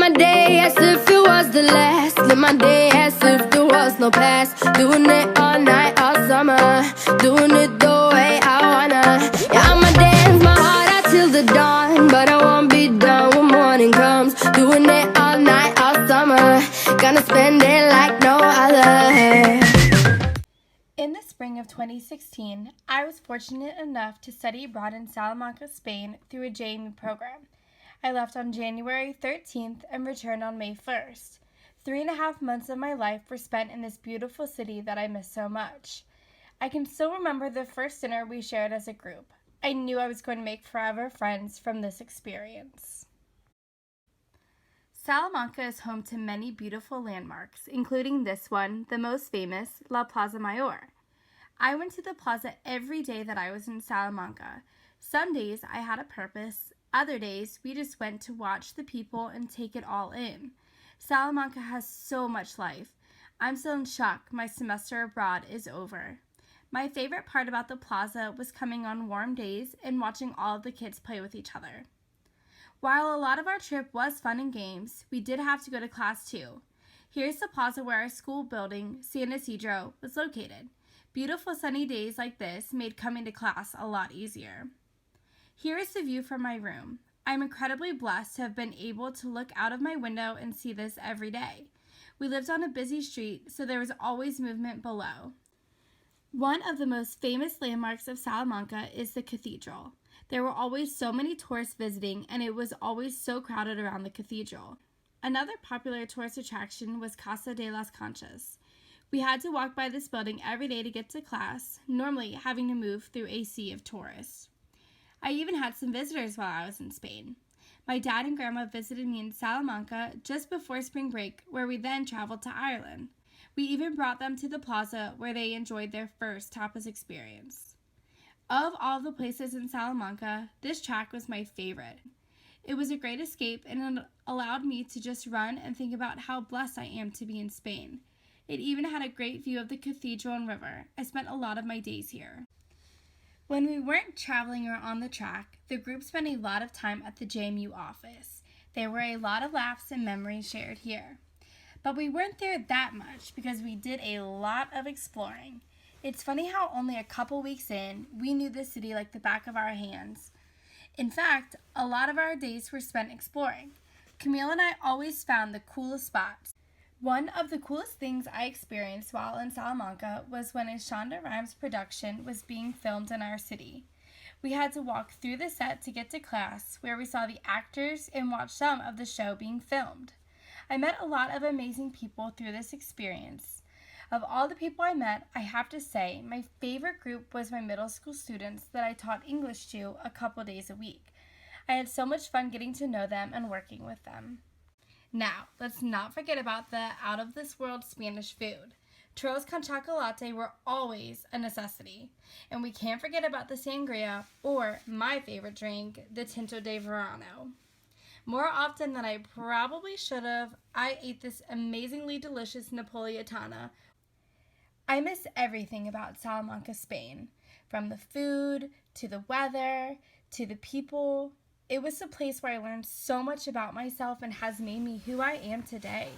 my day as if it was the last. Live my day as if there was no past. Doing it all night, all summer. Doing it the way I wanna. Yeah, I'ma dance my heart out till the dawn, but I won't be done when morning comes. Doing it all night, all summer. Gonna spend it like no other. In the spring of 2016, I was fortunate enough to study abroad in Salamanca, Spain through a JMU program. I left on January 13th and returned on May 1st. 3.5 months of my life were spent in this beautiful city that I miss so much. I can still remember the first dinner we shared as a group. I knew I was going to make forever friends from this experience. Salamanca is home to many beautiful landmarks, including this one, the most famous, La Plaza Mayor. I went to the plaza every day that I was in Salamanca. Some days I had a purpose, other days we just went to watch the people and take it all in. Salamanca has so much life. I'm still in shock my semester abroad is over. My favorite part about the plaza was coming on warm days and watching all of the kids play with each other. While a lot of our trip was fun and games, we did have to go to class too. Here's the plaza where our school building, San Isidro, was located. Beautiful sunny days like this made coming to class a lot easier. Here is the view from my room. I'm incredibly blessed to have been able to look out of my window and see this every day. We lived on a busy street, so there was always movement below. One of the most famous landmarks of Salamanca is the cathedral. There were always so many tourists visiting, and it was always so crowded around the cathedral. Another popular tourist attraction was Casa de las Conchas. We had to walk by this building every day to get to class, normally having to move through a sea of tourists. I even had some visitors while I was in Spain. My dad and grandma visited me in Salamanca just before spring break, where we then traveled to Ireland. We even brought them to the plaza where they enjoyed their first tapas experience. Of all the places in Salamanca, this track was my favorite. It was a great escape and it allowed me to just run and think about how blessed I am to be in Spain. It even had a great view of the cathedral and river. I spent a lot of my days here. When we weren't traveling or on the track, the group spent a lot of time at the JMU office. There were a lot of laughs and memories shared here. But we weren't there that much because we did a lot of exploring. It's funny how only a couple weeks in, we knew the city like the back of our hands. In fact, a lot of our days were spent exploring. Camille and I always found the coolest spots. One of the coolest things I experienced while in Salamanca was when a Shonda Rhimes production was being filmed in our city. We had to walk through the set to get to class, where we saw the actors and watched some of the show being filmed. I met a lot of amazing people through this experience. Of all the people I met, I have to say my favorite group was my middle school students that I taught English to a couple days a week. I had so much fun getting to know them and working with them. Now, let's not forget about the out-of-this-world Spanish food. Churros con chocolate were always a necessity. And we can't forget about the sangria, or my favorite drink, the tinto de verano. More often than I probably should have, I ate this amazingly delicious Napolitana. I miss everything about Salamanca, Spain. From the food, to the weather, to the people. It was a place where I learned so much about myself and has made me who I am today.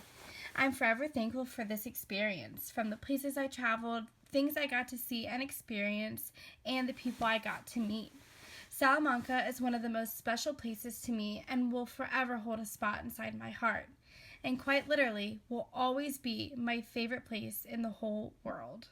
I'm forever thankful for this experience, from the places I traveled, things I got to see and experience, and the people I got to meet. Salamanca is one of the most special places to me and will forever hold a spot inside my heart, and quite literally will always be my favorite place in the whole world.